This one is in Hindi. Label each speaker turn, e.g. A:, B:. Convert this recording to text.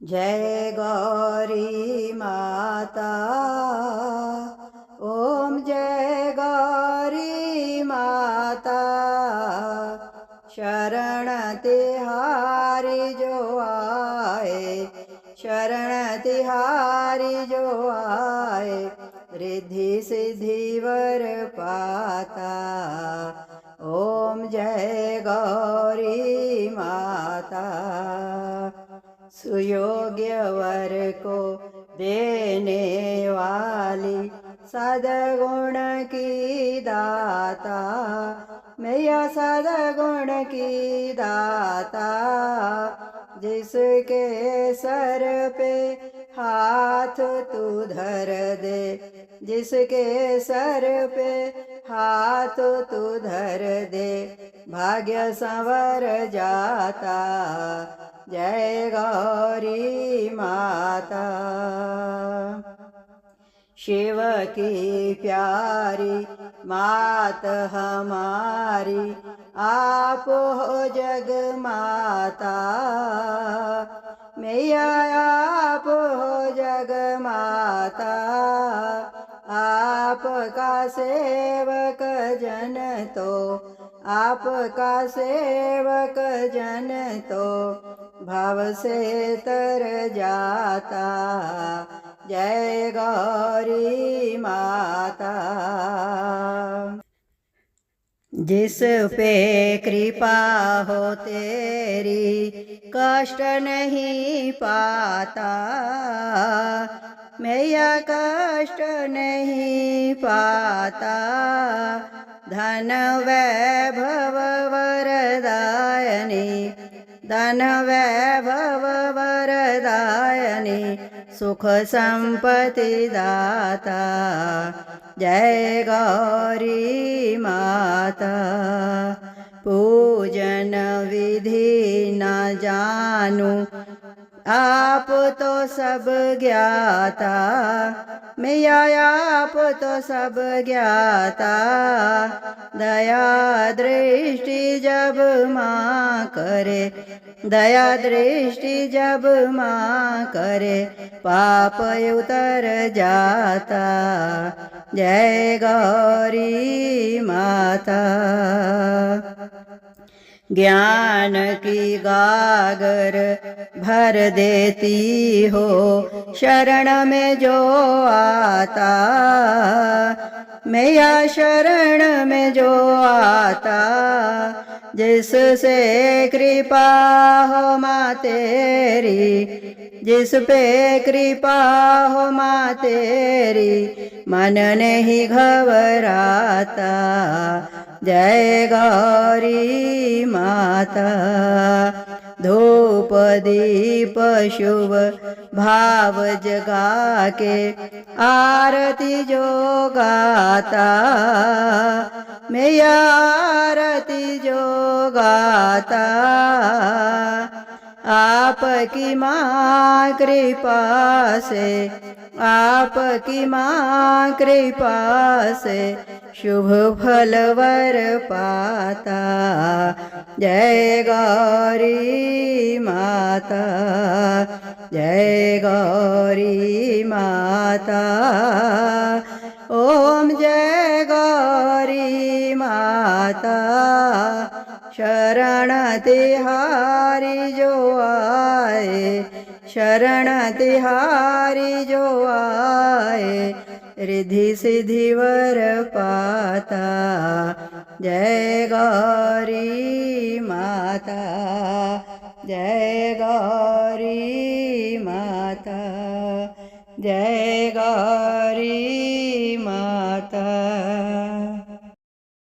A: जय गौरी माता। ओम जय गौरी माता। शरण तिहारी जो आए, शरण तिहारी जो आए, रिद्धि सिद्धि वर पाता। ओम जय गौरी माता। सुयोग्य वर को देने वाली, सद्गुण की दाता, मैया सद्गुण की दाता। जिसके सर पे हाथ तू धर दे, जिसके सर पे हाथ तू धर दे, भाग्य संवर जाता। जय गौरी माता। शिव की प्यारी मात हमारी, आप हो जग माता। मैया आप हो जग माता। आपका सेवक जन तो, आपका सेवक जन तो, भाव से तर जाता। जय गौरी माता। जिस पे कृपा हो तेरी, कष्ट नहीं पाता। मैया कष्ट नहीं पाता। धन वैभव वरदायनी, धन वैभव वरदायनी, सुख संपत्ति दाता। जय गौरी माता। पूजन विधि न जानू, आप तो सब ज्ञाता। मैया आप तो सब ज्ञाता। दया दृष्टि जब माँ करे, दया दृष्टि जब माँ करे, पाप उतर जाता। जय गौरी माता। ज्ञान की गागर भर देती हो, शरण में जो आता। मैया शरण में जो आता, जिससे कृपा हो माँ तेरी, जिस पे कृपा हो माँ तेरी, मन नहीं घबराता। जय गौरी माता। धूप दीप शुभ भाव जगा के, आरती जो गाता। मैया आरती जो गाता। आपकी माँ कृपा से, आपकी माँ कृपा से, शुभ फल वर पाता। जय गौरी माता। जय गौरी माता। ओम जय गौरी माता। शरण तिहारी जो आए, शरण तिहारी जो आए, रिद्धि सिद्धि वर पाता। जय गौरी माता। जय गौरी माता। जय गौरी माता।